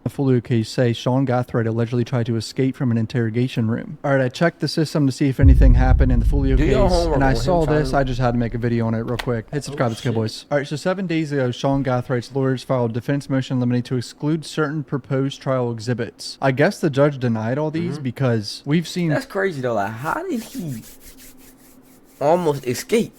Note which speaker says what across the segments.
Speaker 1: The Foolio case say Sean Gathright allegedly tried to escape from an interrogation room. All right, I checked the system to see if anything happened in the Foolio case, and I saw this. I just had to make a video on it real quick. Hit subscribe, let's go, boys. All right, so 7 days ago, Sean Gathwright's lawyers filed a defense motion in limine to exclude certain proposed trial exhibits. I guess the judge denied all these because we've seen...
Speaker 2: That's crazy, though. Like, how did he almost escape?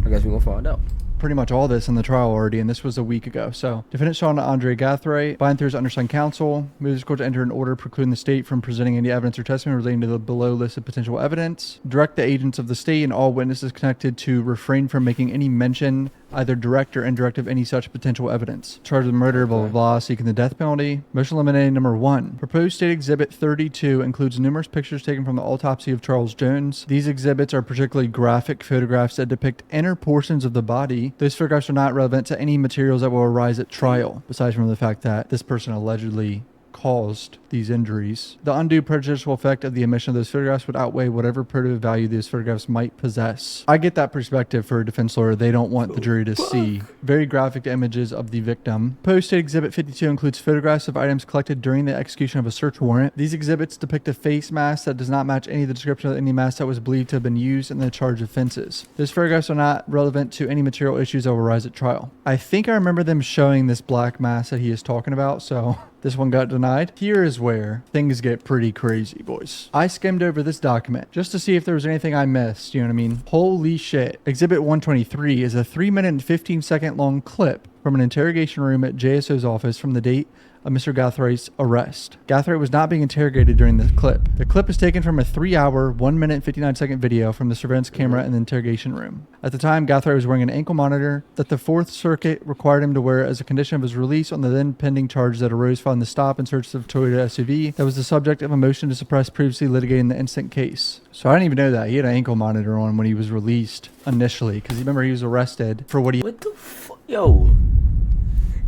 Speaker 2: I guess we're gonna find out.
Speaker 1: Pretty much all this in the trial already, and this was a week ago. So, defendant Sean Andre Gathright, by and through his undersigned counsel, moves the court to enter an order precluding the state from presenting any evidence or testimony relating to the below listed potential evidence. Direct the agents of the state and all witnesses connected to refrain from making any mention, either direct or indirect, of any such potential evidence. Charged with murder, blah, blah, blah, seeking the death penalty. Motion eliminated number 1. Proposed state exhibit 32 includes numerous pictures taken from the autopsy of Charles Jones. These exhibits are particularly graphic photographs that depict inner portions of the body. Those photographs are not relevant to any materials that will arise at trial, besides from the fact that this person allegedly caused these injuries. The undue prejudicial effect of the omission of those photographs would outweigh whatever probative value those photographs might possess. I get that perspective for a defense lawyer. They don't want the jury to see very graphic images of the victim. Post-state exhibit 52 includes photographs of items collected during the execution of a search warrant. These exhibits depict a face mask that does not match any of the description of any mask that was believed to have been used in the charged offenses. Those photographs are not relevant to any material issues that will arise at trial. I think I remember them showing this black mask that he is talking about, so this one got denied. Here is where things get pretty crazy, boys. I skimmed over this document just to see if there was anything I missed, you know what I mean? Holy shit. Exhibit 123 is a 3-minute and 15-second long clip from an interrogation room at JSO's office from the date of Mr. Gathwright's arrest. Gathwright was not being interrogated during this clip. The clip is taken from a 3-hour, 1-minute and 59-second video from the surveillance camera in the interrogation room. At the time, Gathwright was wearing an ankle monitor that the Fourth Circuit required him to wear as a condition of his release on the then pending charges that arose following the stop and search of Toyota SUV that was the subject of a motion to suppress previously litigating the instant case. So I didn't even know that. He had an ankle monitor on when he was released initially, because remember he was arrested for what he...
Speaker 2: What the fuck? Yo.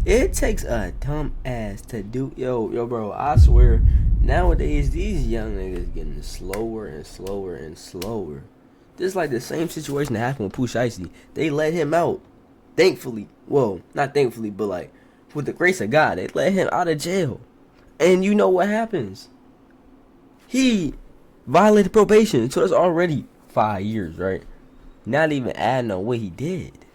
Speaker 2: It takes a dumb ass to do... Yo, bro, I swear, nowadays, these young niggas getting slower and slower and slower. This is like the same situation that happened with Pooh Shiesty. They let him out. Thankfully. Well, not thankfully, but like, with the grace of God, they let him out of jail. And you know what happens? He violated probation, so that's already 5 years, right? Not even adding on what he did.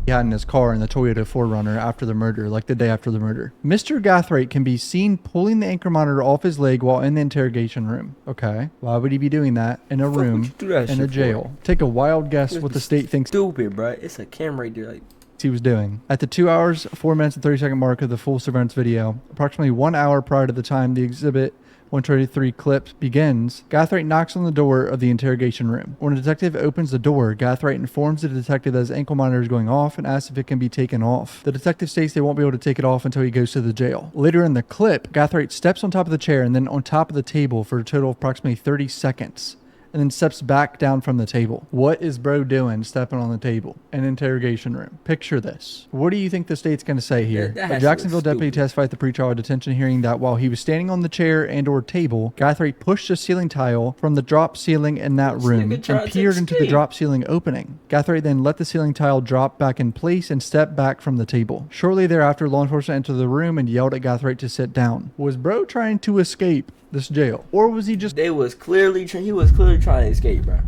Speaker 1: He had in his car in the Toyota 4Runner after the murder, like the day after the murder. Mr. Gathright can be seen pulling the ankle monitor off his leg while in the interrogation room. Okay, why would he be doing that in a room in a jail? Take a wild guess what the state thinks.
Speaker 2: Stupid, bro. It's a camera right there, like
Speaker 1: he was doing. At the 2 hours, 4 minutes and 30-second mark of the full surveillance video, approximately 1 hour prior to the time the exhibit 123 clip begins, Gathright knocks on the door of the interrogation room. When a detective opens the door, Gathright informs the detective that his ankle monitor is going off and asks if it can be taken off. The detective states they won't be able to take it off until he goes to the jail. Later in the clip, Gathright steps on top of the chair and then on top of the table for a total of approximately 30 seconds. And then steps back down from the table. What is bro doing stepping on the table? An interrogation room. Picture this. What do you think the state's going to say here? A Jacksonville deputy testified at the pretrial detention hearing that while he was standing on the chair and or table, Gathright pushed a ceiling tile from the drop ceiling in that room and peered into the drop ceiling opening. Gathright then let the ceiling tile drop back in place and stepped back from the table. Shortly thereafter, law enforcement entered the room and yelled at Gathright to sit down. Was bro trying to escape this jail, or was he just...
Speaker 2: he was clearly trying to escape, bro.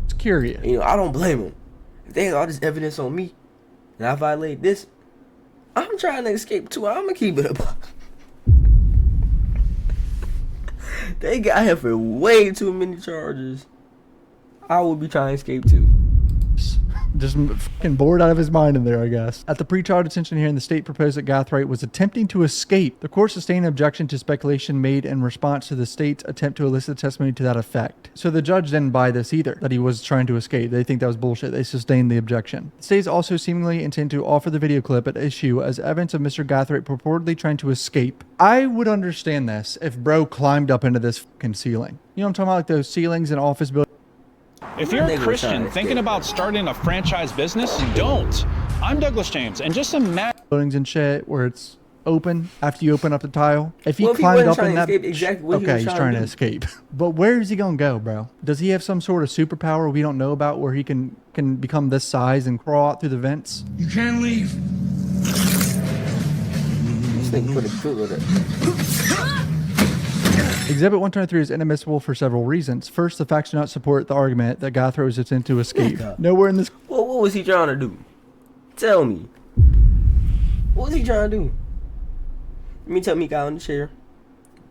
Speaker 1: It's curious.
Speaker 2: You know, I don't blame him. If they had all this evidence on me and I violate this, I'm trying to escape too. I'm gonna keep it up. They got him for way too many charges. I would be trying to escape too.
Speaker 1: Just fucking bored out of his mind in there, I guess. At the pretrial detention hearing, the state proposed that Gathright was attempting to escape. The court sustained an objection to speculation made in response to the state's attempt to elicit testimony to that effect. So the judge didn't buy this either, that he was trying to escape. They think that was bullshit. They sustained the objection. The state also seemingly intend to offer the video clip at issue as evidence of Mr. Gathright purportedly trying to escape. I would understand this if bro climbed up into this fucking ceiling. You know what I'm talking about? Like those ceilings in office buildings.
Speaker 3: If you're a Christian thinking about starting a franchise business, don't. I'm Douglas James, and just imagine
Speaker 1: buildings and shit where it's open after you open up the tile. If he climbed up in that, okay, he's trying to escape. But where is he gonna go, bro? Does he have some sort of superpower we don't know about where he can become this size and crawl out through the vents?
Speaker 4: You can't leave.
Speaker 2: This nigga put a foot with it.
Speaker 1: Exhibit 123 is inadmissible for several reasons. First, the facts do not support the argument that Guthrie was attempting to escape. Nowhere in this...
Speaker 2: What was he trying to do? Tell me. What was he trying to do? Let me tell me he got on the chair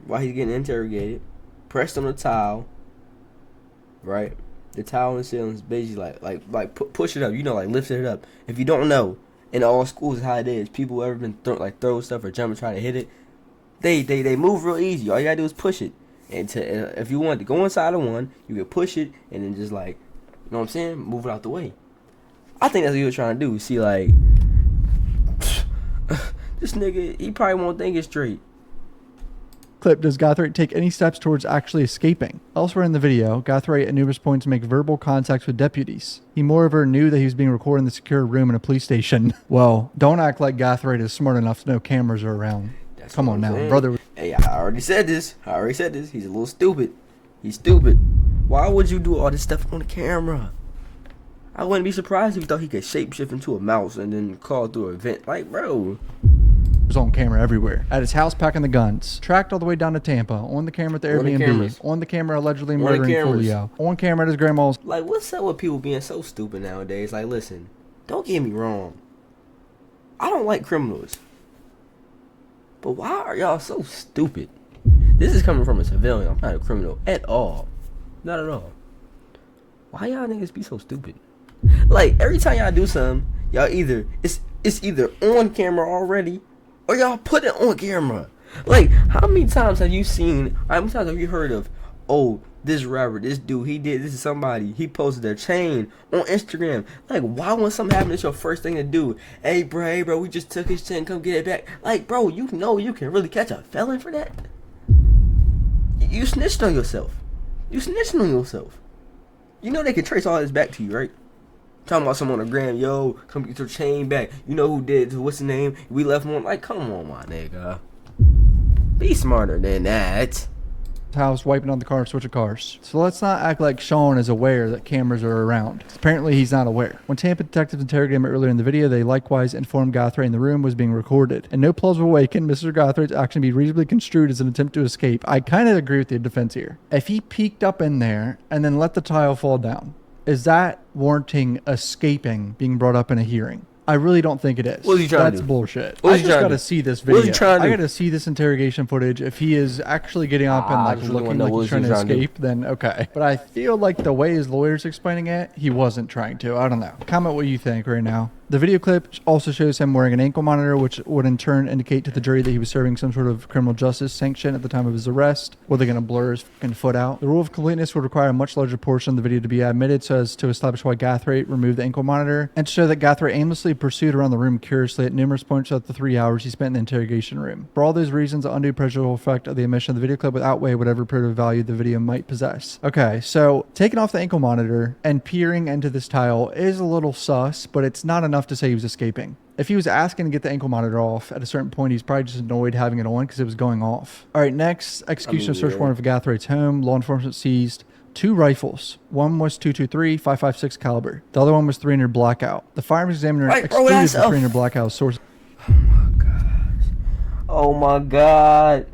Speaker 2: while he's getting interrogated, pressed on the towel, right? The towel in the ceiling is basically like push it up, you know, like lift it up. If you don't know, in all schools how it is, people who ever been throw stuff or jump and try to hit it, they move real easy. All you gotta do is push it. And if you want to go inside of one, you can push it and then just like, you know what I'm saying, move it out the way. I think that's what he was trying to do. See, like, this nigga, he probably won't think it's straight.
Speaker 1: Clip, does Guthrie take any steps towards actually escaping? Elsewhere in the video, Guthrie at numerous points make verbal contacts with deputies. He moreover knew that he was being recorded in the secure room in a police station. Well, don't act like Guthrie is smart enough to know cameras are around.
Speaker 2: That's
Speaker 1: Come on now, brother.
Speaker 2: Hey, I already said this. He's a little stupid. He's stupid. Why would you do all this stuff on the camera? I wouldn't be surprised if you thought he could shapeshift into a mouse and then call through a vent. Like, bro.
Speaker 1: Was on camera everywhere. At his house packing the guns. Tracked all the way down to Tampa. On the camera at the Airbnb. On the camera allegedly murdering Foolio. On camera at his grandma's.
Speaker 2: Like, what's up with people being so stupid nowadays? Like, listen. Don't get me wrong. I don't like criminals. But why are y'all so stupid? This is coming from a civilian. I'm not a criminal at all. Not at all. Why y'all niggas be so stupid? Like, every time y'all do something, y'all either it's either on camera already or y'all put it on camera. Like, how many times have you seen, how many times have you heard of, oh, this rapper, this dude, he did this to somebody, he posted their chain on Instagram. Like, why when something happens, it's your first thing to do? Hey bro, we just took his chain, come get it back. Like, bro, you know you can really catch a felon for that? You snitched on yourself. You know they can trace all this back to you, right? Talking about someone on the gram, yo, come get your chain back. You know who did it, what's the name? We left him on. Like, come on, my nigga. Be smarter than that.
Speaker 1: House, wiping on the car, switching cars. So let's not act like Sean is aware that cameras are around. Apparently he's not aware. When Tampa detectives interrogated him earlier in the video, they likewise informed Guthrie in the room was being recorded. In no plausible way can Mr. Guthrie's action be reasonably construed as an attempt to escape. I kind of agree with the defense here. If he peeked up in there and then let the tile fall down, is that warranting escaping being brought up in a hearing? I really don't think it is.
Speaker 2: What is he trying to do?
Speaker 1: That's bullshit.
Speaker 2: What
Speaker 1: I
Speaker 2: is he
Speaker 1: just
Speaker 2: trying
Speaker 1: got
Speaker 2: to
Speaker 1: to
Speaker 2: do?
Speaker 1: see this
Speaker 2: What is
Speaker 1: video.
Speaker 2: he trying to
Speaker 1: I
Speaker 2: do?
Speaker 1: got to see this interrogation footage. If he is actually getting up and like
Speaker 2: I just really
Speaker 1: looking
Speaker 2: wanna know
Speaker 1: like
Speaker 2: what
Speaker 1: he's trying
Speaker 2: he's
Speaker 1: to
Speaker 2: trying to do.
Speaker 1: escape, then okay. But I feel like the way his lawyer's explaining it, he wasn't trying to. I don't know. Comment what you think right now. The video clip also shows him wearing an ankle monitor, which would in turn indicate to the jury that he was serving some sort of criminal justice sanction at the time of his arrest. Were they going to blur his fucking foot out? The rule of completeness would require a much larger portion of the video to be admitted so as to establish why Guthrie removed the ankle monitor and to show that Guthrie aimlessly pursued around the room curiously at numerous points throughout the 3 hours he spent in the interrogation room. For all those reasons, the undue prejudicial effect of the omission of the video clip would outweigh whatever primitive value the video might possess. Okay, so taking off the ankle monitor and peering into this tile is a little sus, but it's not enough to say he was escaping. If he was asking to get the ankle monitor off, at a certain point, he's probably just annoyed having it on because it was going off. All right, next, execution of search warrant for Guthrie's home. Law enforcement seized 2 rifles. One was .223, 5.56 caliber. The other one was 300 blackout. The firearms examiner excluded the 300 blackout source.
Speaker 2: Oh my god.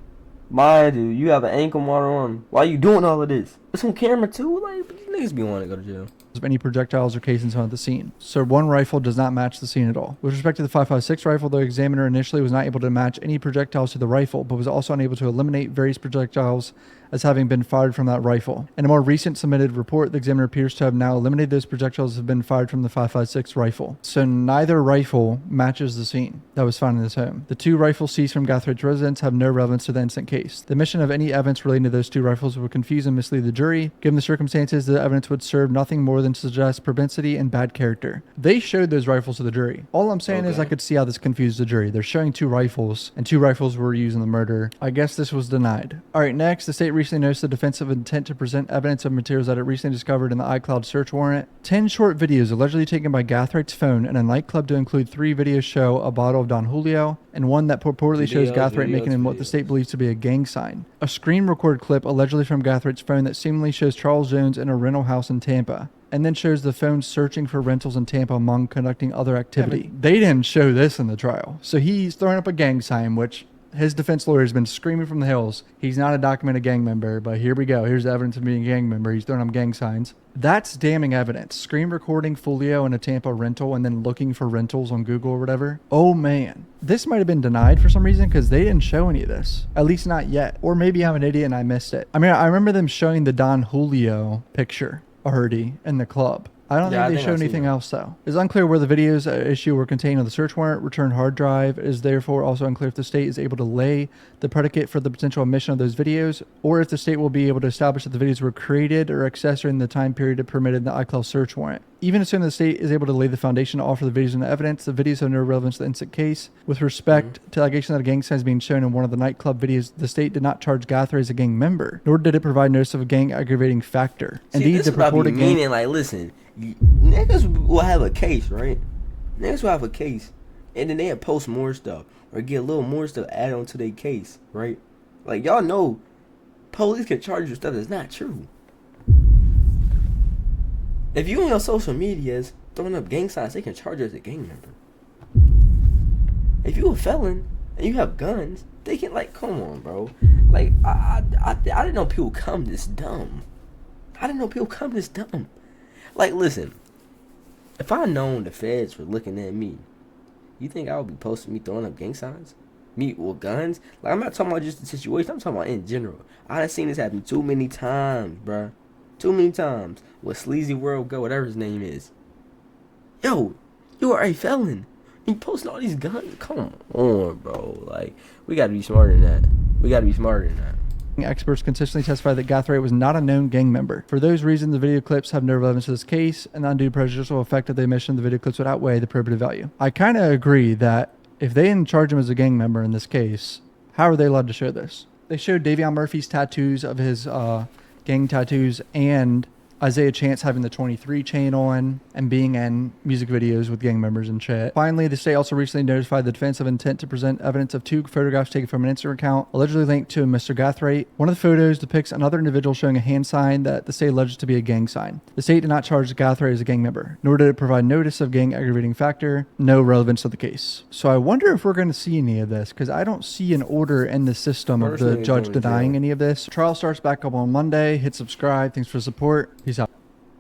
Speaker 2: Mind you, you have an ankle monitor on. Why are you doing all of this? It's on camera too? Like, these niggas be wanting to go to jail.
Speaker 1: Of any projectiles or casings found at the scene. So one rifle does not match the scene at all. With respect to the 5.56 rifle, the examiner initially was not able to match any projectiles to the rifle, but was also unable to eliminate various projectiles as having been fired from that rifle. In a more recent submitted report, the examiner appears to have now eliminated those projectiles that have been fired from the 5.56 rifle. So neither rifle matches the scene that was found in his home. The 2 rifles seized from Guthrie's residence have no relevance to the incident case. The omission of any evidence relating to those 2 rifles would confuse and mislead the jury. Given the circumstances, the evidence would serve nothing more than to suggest propensity and bad character. They showed those rifles to the jury. All I'm saying is I could see how this confused the jury. They're showing 2 rifles, and 2 rifles were used in the murder. I guess this was denied. All right, next, the state recently noticed the defense of intent to present evidence of materials that it recently discovered in the iCloud search warrant. 10 short videos allegedly taken by Guthrie's phone in a nightclub to include 3 videos show a bottle of Don Julio, and one that purportedly shows Guthrie making him what the state believes to be a gang sign. A screen recorded clip allegedly from Guthrie's phone that seemingly shows Charles Jones in a rental house in Tampa. and then shows the phone searching for rentals in Tampa among conducting other activity. They didn't show this in the trial. So he's throwing up a gang sign, which his defense lawyer has been screaming from the hills. He's not a documented gang member, but here we go. Here's the evidence of being a gang member. He's throwing up gang signs. That's damning evidence. Screen recording Foolio in a Tampa rental and then looking for rentals on Google or whatever. Oh man. This might have been denied for some reason because they didn't show any of this. At least not yet. Or maybe I'm an idiot and I missed it. I mean, I remember them showing the Don Julio picture already in the club. I don't think they showed anything else, though. It's unclear where the videos at issue were contained on the search warrant. Returned hard drive. It is therefore also unclear if the state is able to lay the predicate for the potential omission of those videos, or if the state will be able to establish that the videos were created or accessed during the time period permitted in the iCloud search warrant. Even assuming the state is able to lay the foundation to offer the videos and the evidence, the videos have no relevance to the instant case. With respect to allegation that a gang sign is being shown in one of the nightclub videos, the state did not charge Guthrie as a gang member, nor did it provide notice of a gang aggravating factor.
Speaker 2: Indeed, the purported gang... Meaning, like, listen, niggas will have a case, right? Niggas will have a case, and then they'll post more stuff, or get a little more stuff added on to their case, right? Like, y'all know, police can charge you stuff that's not true. If you on your social medias throwing up gang signs, they can charge you as a gang member. If you a felon and you have guns, they can, like, come on, bro. Like, I didn't know people come this dumb. I didn't know people come this dumb. Like, listen, if I known the feds were looking at me, you think I would be posting me throwing up gang signs? Me with guns? Like, I'm not talking about just the situation. I'm talking about in general. I done seen this happen too many times, bruh. Too many times with Sleazy World Go, whatever his name is. Yo, you are a felon. You posting all these guns? Come on, bro. Like, we gotta be smarter than that. We gotta be smarter than that.
Speaker 1: Experts consistently testify that Guthrie was not a known gang member. For those reasons, the video clips have no relevance to this case, and the undue prejudicial effect of the omission of the video clips would outweigh the probative value. I kind of agree that if they didn't charge him as a gang member in this case, how are they allowed to show this? They showed Davion Murphy's tattoos of his gang tattoos and Isaiah Chance having the 23 chain on and being in music videos with gang members and shit. Finally, the state also recently notified the defense of intent to present evidence of 2 photographs taken from an Instagram account allegedly linked to Mr. Guthrie. One of the photos depicts another individual showing a hand sign that the state alleges to be a gang sign. The state did not charge Guthrie as a gang member, nor did it provide notice of gang aggravating factor, no relevance to the case. So I wonder if we're going to see any of this, because I don't see an order in the system of the judge denying any of this. Trial starts back up on Monday. Hit subscribe. Thanks for the support. Peace.